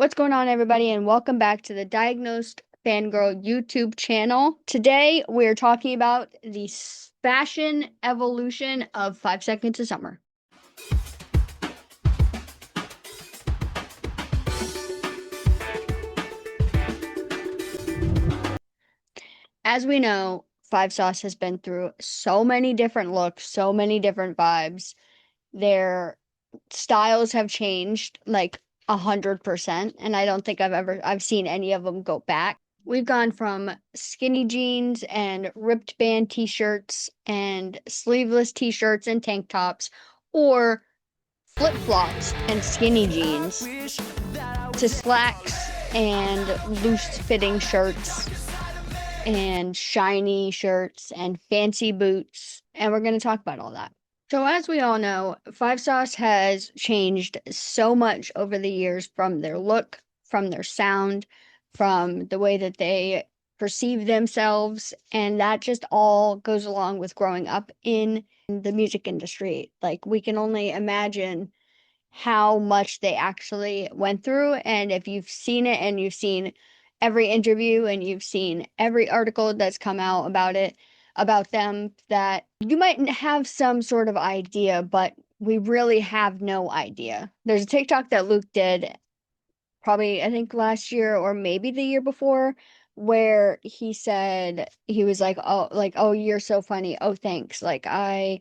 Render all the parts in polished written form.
What's going on, everybody, and welcome back to the Diagnosed Fangirl YouTube channel. Today, we're talking about the fashion evolution of 5 Seconds of Summer. As we know, Five Sauce has been through so many different looks, so many different vibes. Their styles have changed like 100%, and I don't think I've seen any of them go back. We've gone from skinny jeans and ripped band t-shirts and sleeveless t-shirts and tank tops, or flip-flops and skinny jeans, to slacks and loose-fitting shirts and shiny shirts and fancy boots, and we're going to talk about all that. So as we all know, Five Sauce has changed so much over the years, from their look, from their sound, from the way that they perceive themselves, and that just all goes along with growing up in the music industry. Like, we can only imagine how much they actually went through, and if you've seen it and you've seen every interview and you've seen every article that's come out about them, that you might have some sort of idea, but we really have no idea. There's a TikTok that Luke did probably, I think, last year or maybe the year before, where he said, he was like, oh, you're so funny. Oh, thanks. Like, I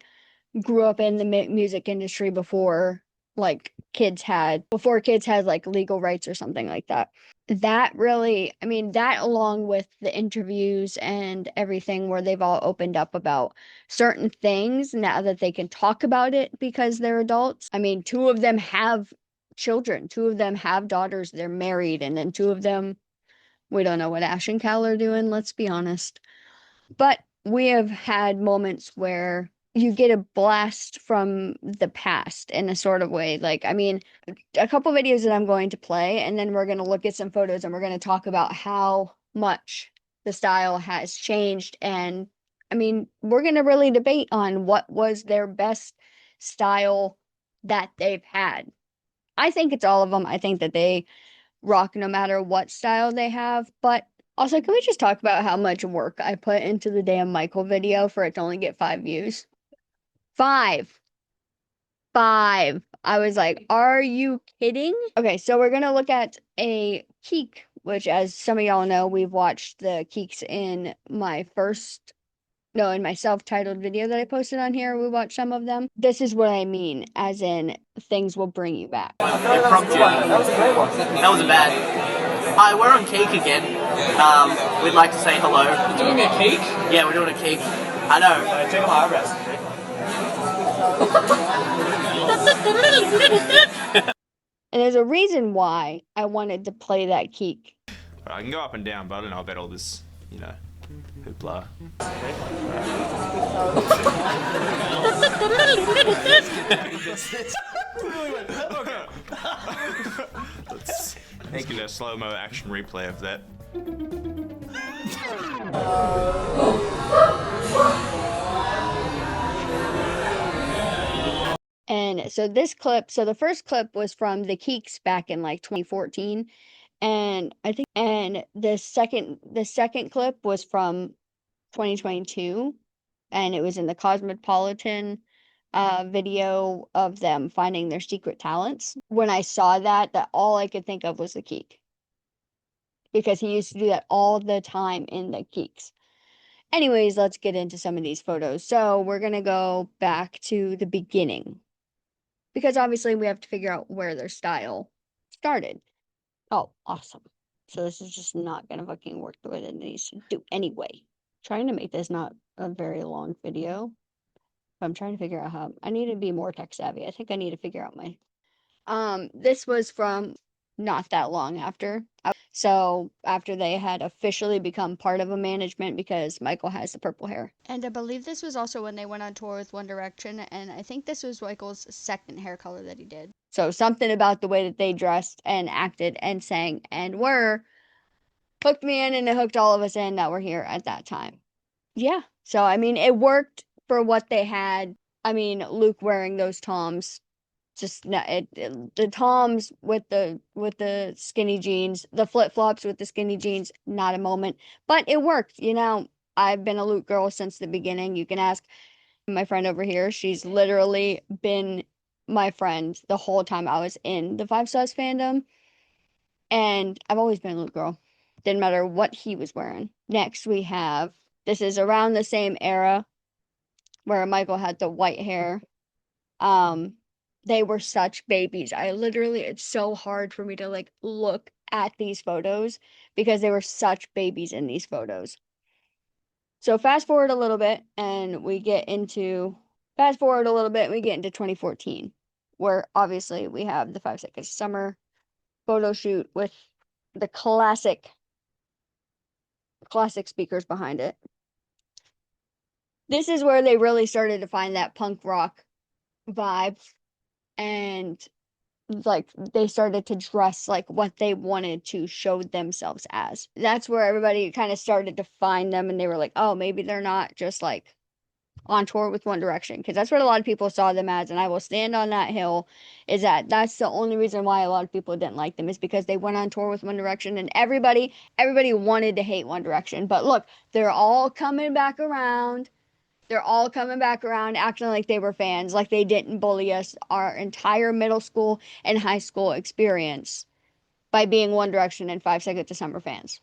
grew up in the music industry before kids had like legal rights or something like that. That really, I mean, that along with the interviews and everything where they've all opened up about certain things now that they can talk about it because they're adults. I mean, two of them have children, two of them have daughters, they're married, and then two of them, we don't know what Ash and Cal are doing, let's be honest. But we have had moments where you get a blast from the past in a sort of way. Like, I mean, a couple videos that I'm going to play, and then we're going to look at some photos and we're going to talk about how much the style has changed. And I mean, we're going to really debate on what was their best style that they've had. I think it's all of them. I think that they rock no matter what style they have. But also, can we just talk about how much work I put into the damn Michael video for it to only get 5 views? Five. Five. I was like, are you kidding? Okay, so we're gonna look at a Keek, which, as some of y'all know, we've watched the Keeks in my self-titled video that I posted on here. We watched some of them. This is what I mean, as in, things will bring you back. That was a great one. That wasn't bad. Hi, we're on Cake again. We'd like to say hello. You're doing a cake? Yeah, we're doing a cake. I know. Take my eyebrows. And there's a reason why I wanted to play that Keek. I can go up and down, but I don't know about all this, hoopla. Let's get a slow-mo action replay of that. And so the first clip was from the Keeks back in like 2014. And the second clip was from 2022, and it was in the Cosmopolitan video of them finding their secret talents. When I saw that all I could think of was the Keek, because he used to do that all the time in the Keeks. Anyways, let's get into some of these photos. So we're gonna go back to the beginning, because obviously we have to figure out where their style started. Oh, awesome. So this is just not gonna fucking work the way that it needs to do anyway. Trying to make this not a very long video. I'm trying to figure out how I need to be more tech savvy. I think I need to figure out this was from not that long after. So after they had officially become part of a management, because Michael has the purple hair. And I believe this was also when they went on tour with One Direction, and I think this was Michael's second hair color that he did. So something about the way that they dressed and acted and sang and were hooked me in, and it hooked all of us in that were here at that time. Yeah. So, I mean, it worked for what they had. I mean, Luke wearing those Toms Just not the Toms with the skinny jeans, the flip-flops with the skinny jeans, not a moment. But it worked, you know. I've been a Luke girl since the beginning. You can ask my friend over here. She's literally been my friend the whole time I was in the Five Sauce fandom. And I've always been a Luke girl. Didn't matter what he was wearing. Next we have, this is around the same era where Michael had the white hair. Um, they were such babies. I literally, it's so hard for me to like look at these photos because they were such babies in these photos. So fast forward a little bit and we get into, fast forward a little bit and we get into 2014, where obviously we have the 5 Seconds of Summer photo shoot with the classic speakers behind it. This is where they really started to find that punk rock vibe, and like they started to dress like what they wanted to show themselves as. That's where everybody kind of started to find them, and they were like, oh, maybe they're not just like on tour with One Direction, because that's what a lot of people saw them as, and I will stand on that hill, is that that's the only reason why a lot of people didn't like them, is because they went on tour with One Direction, and everybody wanted to hate One Direction. But look, they're all coming back around. They're all coming back around, acting like they were fans, like they didn't bully us our entire middle school and high school experience by being One Direction and 5 Seconds of Summer fans.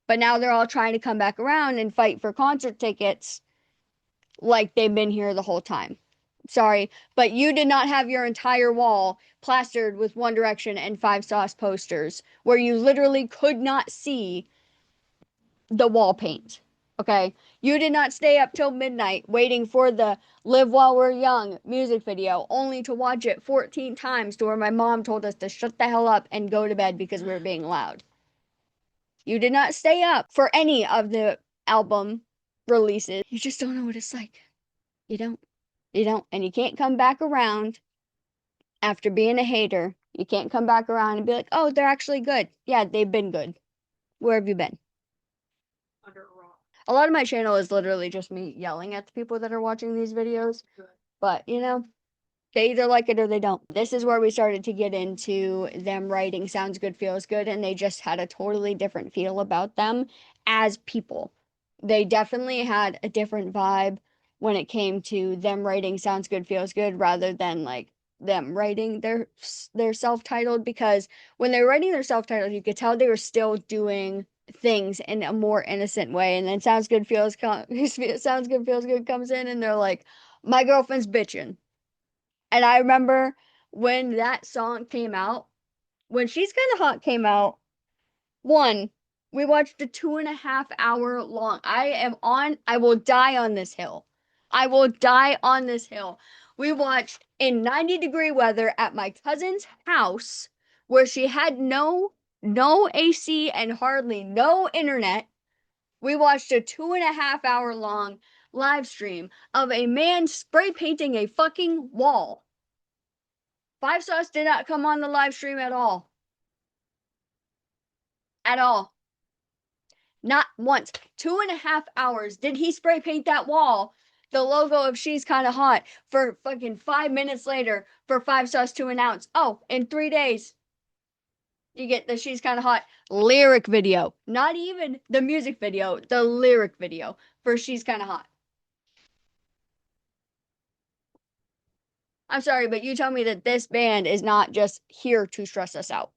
But now they're all trying to come back around and fight for concert tickets like they've been here the whole time. Sorry, but you did not have your entire wall plastered with One Direction and Five Sauce posters where you literally could not see the wall paint. Okay? You did not stay up till midnight waiting for the Live While We're Young music video, only to watch it 14 times to where my mom told us to shut the hell up and go to bed because we were being loud. You did not stay up for any of the album releases. You just don't know what it's like. You don't. You don't. And you can't come back around after being a hater. You can't come back around and be like, oh, they're actually good. Yeah, they've been good. Where have you been? Under a rock. A lot of my channel is literally just me yelling at the people that are watching these videos. But, you know, they either like it or they don't. This is where we started to get into them writing Sounds Good, Feels Good, and they just had a totally different feel about them as people. They definitely had a different vibe when it came to them writing Sounds Good, Feels Good rather than like them writing their self-titled, because when they were writing their self-titled, you could tell they were still doing things in a more innocent way. And then Sounds Good, Feels Sounds Good, Feels Good comes in and they're like, my girlfriend's bitching. And I remember when that song came out, when She's Kinda Hot came out, one, we watched a 2.5 hour long. I will die on this hill. I will die on this hill. We watched in 90-degree weather at my cousin's house where she had no AC and hardly no internet. We watched a 2.5 hour long live stream of a man spray painting a fucking wall. Five Sauce did not come on the live stream at all. At all. Not once. 2.5 hours did he spray paint that wall, the logo of She's Kinda Hot, for fucking 5 minutes later for Five Sauce to announce, oh, in 3 days, you get the She's Kinda Hot lyric video. Not even the music video, the lyric video for She's Kinda Hot. I'm sorry, but you tell me that this band is not just here to stress us out.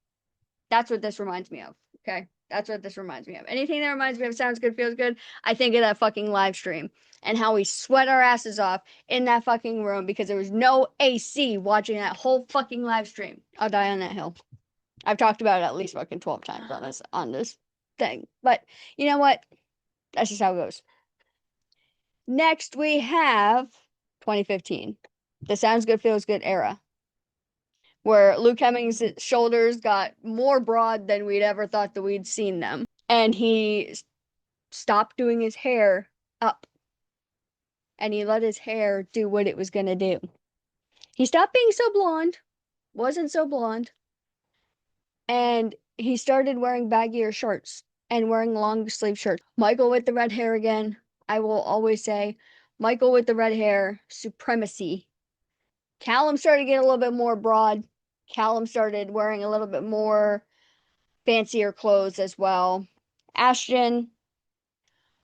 That's what this reminds me of. Okay? That's what this reminds me of. Anything that reminds me of Sounds Good, Feels Good, I think of that fucking live stream and how we sweat our asses off in that fucking room because there was no AC watching that whole fucking live stream. I'll die on that hill. I've talked about it at least fucking 12 times on this thing. But you know what? That's just how it goes. Next we have 2015. The Sounds Good, Feels Good era, where Luke Hemmings' shoulders got more broad than we'd ever thought that we'd seen them. And he stopped doing his hair up. And he let his hair do what it was going to do. He stopped being so blonde, wasn't so blonde. And he started wearing baggier shirts and wearing long sleeve shirts. Michael with the red hair again. I will always say, Michael with the red hair, supremacy. Callum started to get a little bit more broad. Callum started wearing a little bit more fancier clothes as well. Ashton,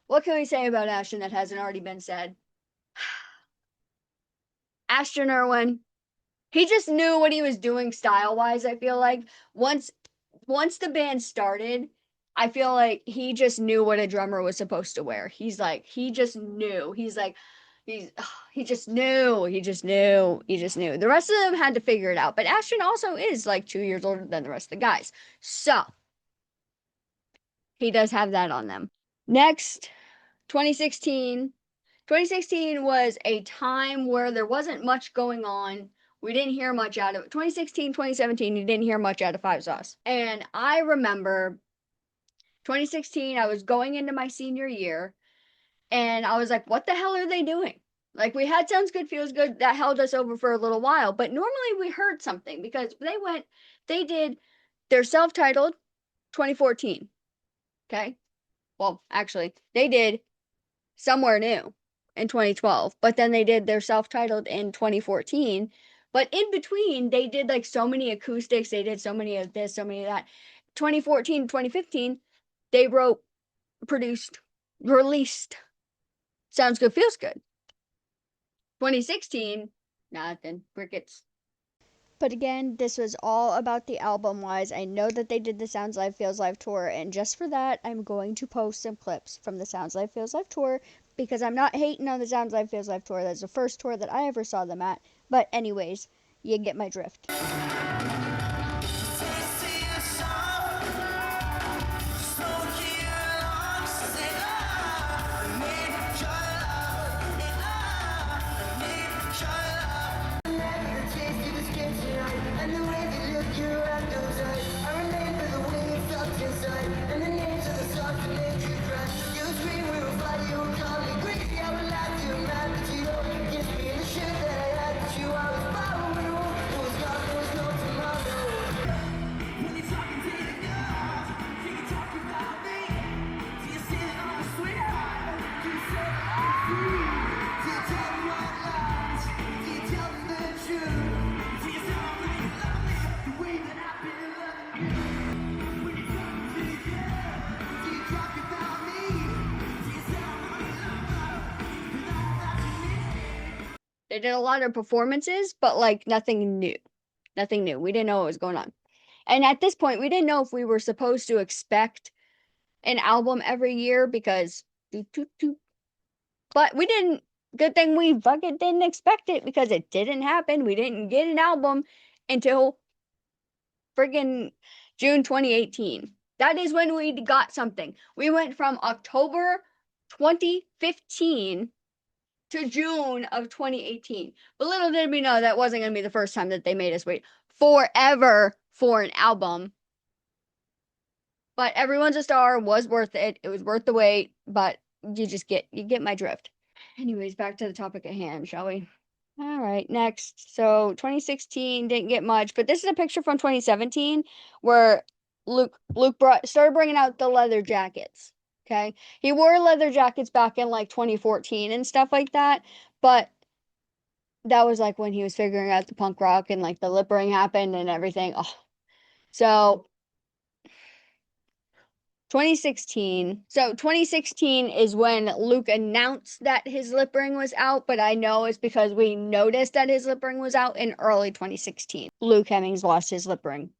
what can we say about Ashton that hasn't already been said? Ashton Irwin, he just knew what he was doing style wise. I feel like once the band started, I feel like he just knew what a drummer was supposed to wear. He's like, he just knew. He's like, he just knew. He just knew. He just knew. The rest of them had to figure it out. But Ashton also is like 2 years older than the rest of the guys. So he does have that on them. Next, 2016. 2016 was a time where there wasn't much going on. We didn't hear much out of 2016, 2017. You didn't hear much out of Five Sauce. And I remember 2016, I was going into my senior year and I was like, what the hell are they doing? Like, we had Sounds Good, Feels Good that held us over for a little while, but normally we heard something because they did their self titled 2014. Okay. Well, actually, they did Somewhere New in 2012, but then they did their self-titled in 2014. But in between, they did like so many acoustics, they did so many of this, so many of that. 2014, 2015, they wrote, produced, released Sounds Good, Feels Good. 2016, nothing, crickets. But again, this was all about the album wise. I know that they did the Sounds Live Feels Live tour, and just for that, I'm going to post some clips from the Sounds Live Feels Live tour because I'm not hating on the Sounds Live Feels Live tour. That's the first tour that I ever saw them at. But, anyways, you get my drift. They did a lot of performances, but like nothing new. Nothing new. We didn't know what was going on. And at this point, we didn't know if we were supposed to expect an album every year because but we didn't. Good thing we fucking didn't expect it because it didn't happen. We didn't get an album until friggin' June 2018. That is when we got something. We went from October 2015 to June of 2018. But little did we know that wasn't going to be the first time that they made us wait forever for an album. But Everyone's a Star was worth it. It was worth the wait, but you get my drift. Anyways, back to the topic at hand, shall we? All right, next. So 2016 didn't get much, but this is a picture from 2017 where Luke started bringing out the leather jackets. Okay, he wore leather jackets back in like 2014 and stuff like that, but that was like when he was figuring out the punk rock and like the lip ring happened and everything. Oh, so 2016. So 2016 is when Luke announced that his lip ring was out, but I know it's because we noticed that his lip ring was out in early 2016. Luke Hemmings lost his lip ring.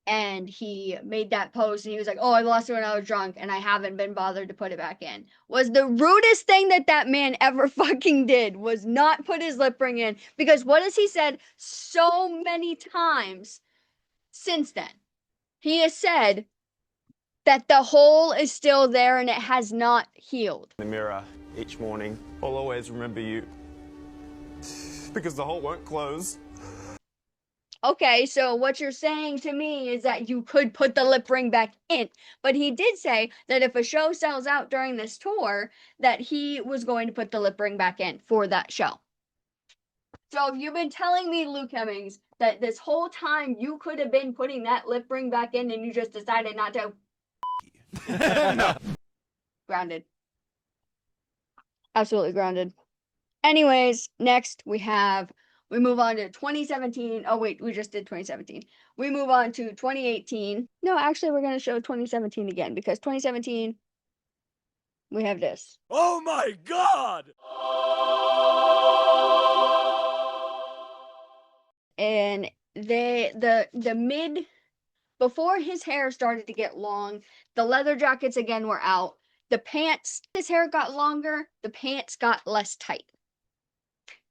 And he made that post and he was like, "Oh, I lost it when I was drunk and I haven't been bothered to put it back in." Was the rudest thing that man ever fucking did was not put his lip ring in, because what has he said so many times since then? He has said that the hole is still there and it has not healed. In the mirror each morning, I'll always remember you because the hole won't close. Okay, so what you're saying to me is that you could put the lip ring back in. But he did say that if a show sells out during this tour, that he was going to put the lip ring back in for that show. So if you've been telling me, Luke Hemmings, that this whole time you could have been putting that lip ring back in and you just decided not to. Grounded. Absolutely grounded. Anyways, next we have We move on to 2017. Oh, wait, we just did 2017. We move on to 2018. No, actually, we're going to show 2017 again because 2017, we have this. Oh my god! And before his hair started to get long, the leather jackets again were out. The pants, his hair got longer, the pants got less tight.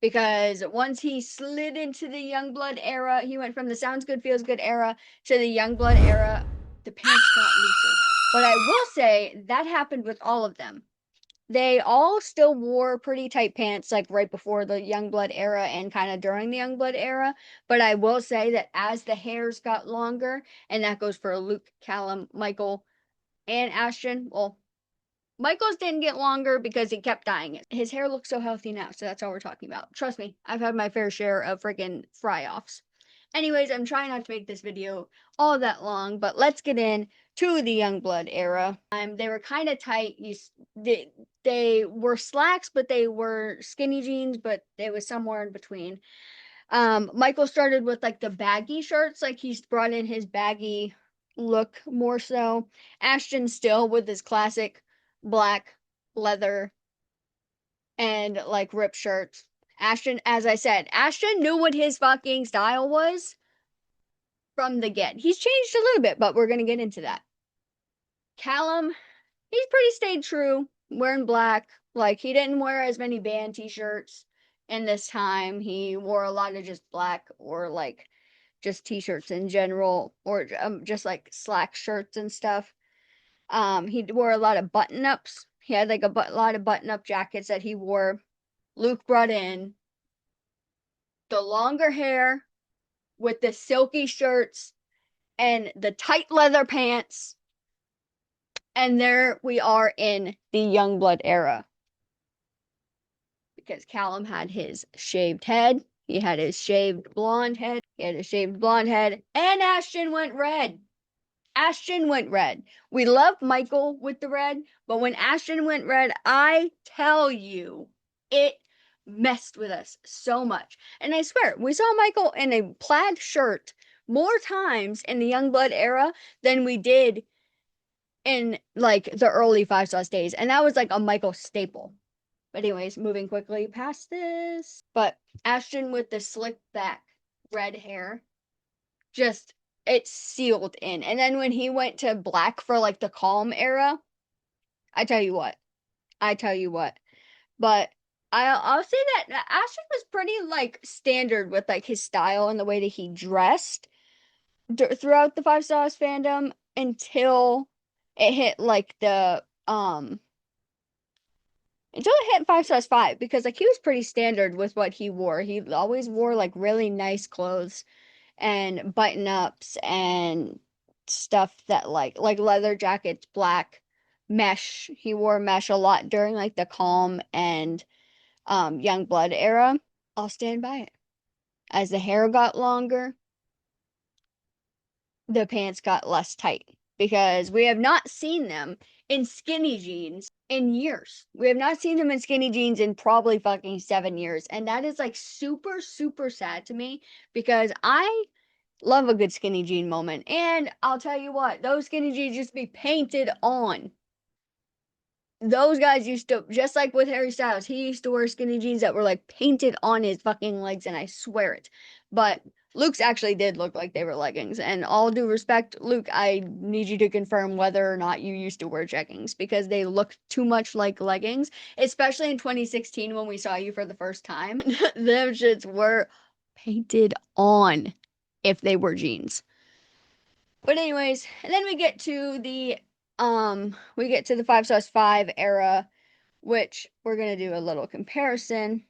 Because once he slid into the Youngblood era, he went from the Sounds Good, Feels Good era to the Youngblood era, the pants got looser. But I will say that happened with all of them. They all still wore pretty tight pants, like right before the Youngblood era and kind of during the Youngblood era. But I will say that as the hairs got longer, and that goes for Luke, Callum, Michael, and Ashton. Well, Michael's didn't get longer because he kept dyeing it. His hair looks so healthy now, so that's all we're talking about. Trust me, I've had my fair share of freaking fry-offs. Anyways, I'm trying not to make this video all that long, but let's get in to the Youngblood era. They were kind of tight. They were slacks, but they were skinny jeans, but it was somewhere in between. Michael started with like the baggy shirts, like he's brought in his baggy look more so. Ashton still with his classic black leather and like ripped shirts. Ashton, as I said, Ashton knew what his fucking style was from the get. He's changed a little bit, but we're gonna get into that. Callum, he's pretty stayed true, wearing black. Like he didn't wear as many band t-shirts in this time. He wore a lot of just black or like just t-shirts in general, or just like slack shirts and stuff. He wore a lot of button-ups. He had like a lot of button-up jackets that he wore. Luke brought in the longer hair with the silky shirts and the tight leather pants. And there we are in the Youngblood era. Because Callum had his shaved head. He had his shaved blonde head. He had a shaved blonde head. And Ashton went red. Ashton went red. We love Michael with the red, but when Ashton went red, I tell you, it messed with us so much. And I swear, we saw Michael in a plaid shirt more times in the Youngblood era than we did in like the early 5 Sauce days. And that was like a Michael staple. But anyways, moving quickly past this. But Ashton with the slick back red hair, just it sealed in. And then when he went to black for like the calm era, I tell you what. But I'll say that Ashton was pretty like standard with like his style and the way that he dressed throughout the 5 Sauce fandom until it hit like the until it hit 5 Sauce 5, because like he was pretty standard with what he wore. He always wore like really nice clothes and button ups and stuff that like leather jackets, black mesh. He wore mesh a lot during like the calm and Youngblood era. I'll stand by it. As the hair got longer, the pants got less tight because we have not seen them in skinny jeans in years. We have not seen them in skinny jeans in probably fucking 7 years. And that is like super, super sad to me because I love a good skinny jean moment. And I'll tell you what, those skinny jeans used to be painted on. Those guys used to, just like with Harry Styles, he used to wear skinny jeans that were like painted on his fucking legs, and I swear it. But Luke's actually did look like they were leggings. And all due respect, Luke, I need you to confirm whether or not you used to wear jeggings because they look too much like leggings, especially in 2016 when we saw you for the first time. Them shits were painted on if they were jeans. But anyways, and then we get to the 5 Sauce 5 era, which we're gonna do a little comparison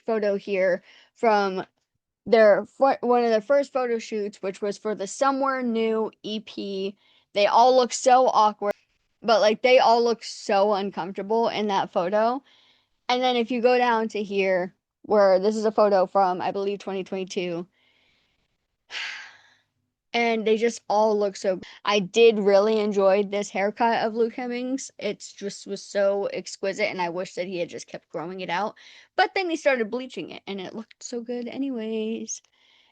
photo here from one of their first photo shoots, which was for the Somewhere New EP. They all look so awkward, but like they all look so uncomfortable in that photo. And then if you go down to here, where this is a photo from, I believe, 2022. and they just all look so. I did really enjoy this haircut of Luke Hemmings. It's just was so exquisite, and I wish that he had just kept growing it out. But then he started bleaching it, and it looked so good anyways.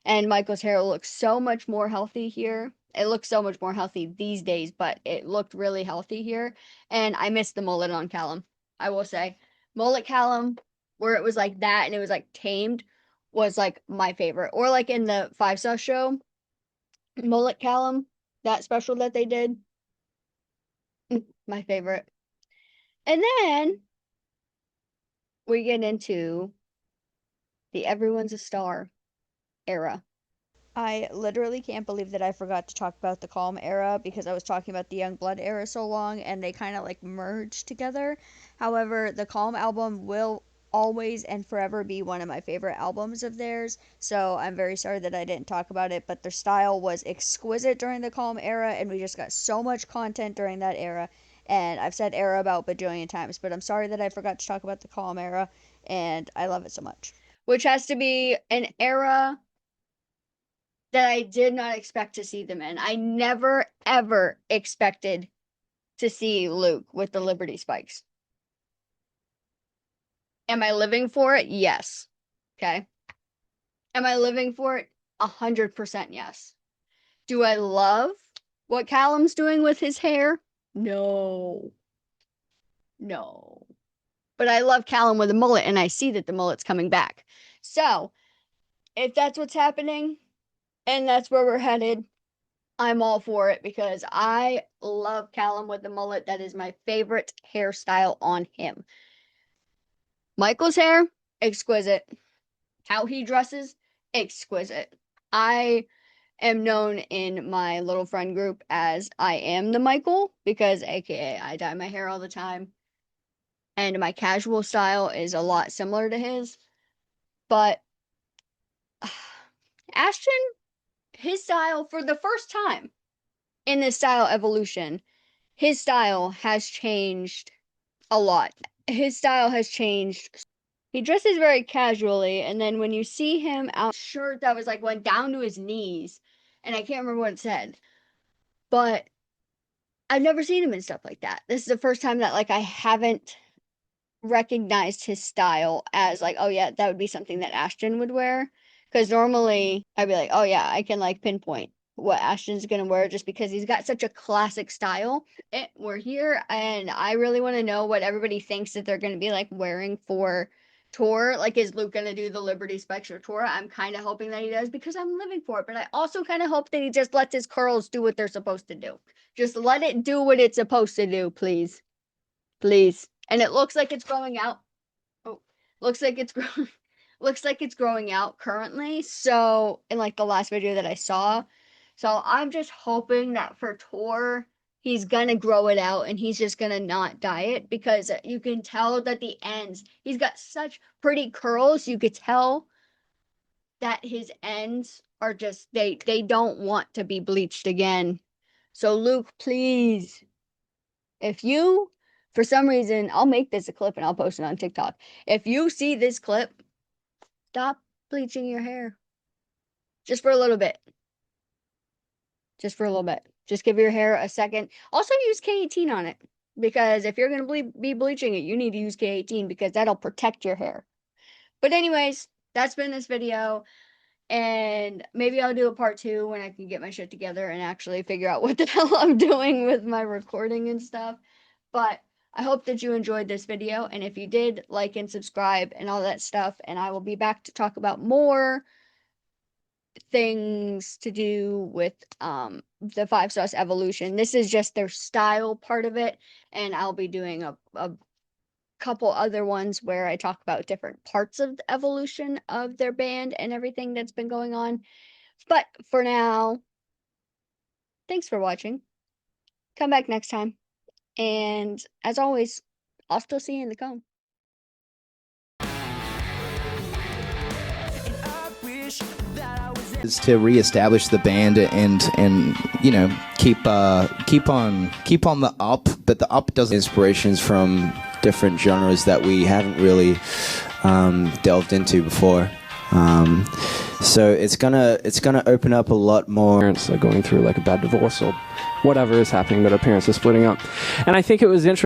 And Michael's hair looks so much more healthy here. It looks so much more healthy these days, but it looked really healthy here. And I missed the mullet on Callum. I will say, mullet Callum, where it was like that and it was like tamed, was like my favorite. Or like in the 5 Sauce show, mullet Callum, that special that they did, my favorite. And then we get into the Everyone's a Star era. I literally can't believe that I forgot to talk about the Calm era because I was talking about the Young Blood era so long and they kind of like merged together. However, the Calm album will always and forever be one of my favorite albums of theirs. So I'm very sorry that I didn't talk about it, but their style was exquisite during the Calm era and we just got so much content during that era. And I've said era about bajillion times, but I'm sorry that I forgot to talk about the Calm era and I love it so much. Which has to be an era that I did not expect to see them in. I never, ever expected to see Luke with the Liberty Spikes. Am I living for it? Yes. Okay. Am I living for it? 100% yes. Do I love what Callum's doing with his hair? No. No. But I love Callum with a mullet, and I see that the mullet's coming back. So, if that's what's happening, and that's where we're headed, I'm all for it because I love Callum with the mullet. That is my favorite hairstyle on him. Michael's hair, exquisite. How he dresses, exquisite. I am known in my little friend group as I am the Michael because AKA I dye my hair all the time. And my casual style is a lot similar to his. But Ashton, his style, for the first time in this style evolution, his style has changed a lot. His style has changed. He dresses very casually, and then when you see him out, shirt that was like went down to his knees, and I can't remember what it said, but I've never seen him in stuff like that. This is the first time that like I haven't recognized his style as like, oh yeah, that would be something that Ashton would wear. Because normally I'd be like, oh yeah, I can like pinpoint what Ashton's gonna wear just because he's got such a classic style. We're here and I really want to know what everybody thinks that they're gonna be like wearing for tour. Like, is Luke gonna do the Liberty Spectre tour? I'm kind of hoping that he does because I'm living for it. But I also kind of hope that he just lets his curls do what they're supposed to do. Just let it do what it's supposed to do, please. Please. And it looks like it's growing out. Oh, looks like it's growing. Looks like it's growing out currently. So, in like the last video that I saw. So, I'm just hoping that for tour, he's gonna grow it out and he's just gonna not dye it because you can tell that the ends, he's got such pretty curls. You could tell that his ends are just, they don't want to be bleached again. So, Luke, please, if you, for some reason, I'll make this a clip and I'll post it on TikTok. If you see this clip, stop bleaching your hair. Just for a little bit. Just for a little bit. Just give your hair a second. Also use K18 on it. Because if you're going to be bleaching it, you need to use K18 because that'll protect your hair. But anyways, that's been this video. And maybe I'll do a part 2 when I can get my shit together and actually figure out what the hell I'm doing with my recording and stuff. But I hope that you enjoyed this video, and if you did, like and subscribe and all that stuff, and I will be back to talk about more things to do with the 5 Sauce evolution. This is just their style part of it, and I'll be doing a couple other ones where I talk about different parts of the evolution of their band and everything that's been going on. But for now, thanks for watching. Come back next time. And as always, I'll still see you in the cone. Is to reestablish the band and you know keep on the up, but the up does inspirations from different genres that we haven't really delved into before. So it's gonna open up a lot more. Parents are going through like a bad divorce or whatever is happening, but our parents are splitting up. And I think it was interesting.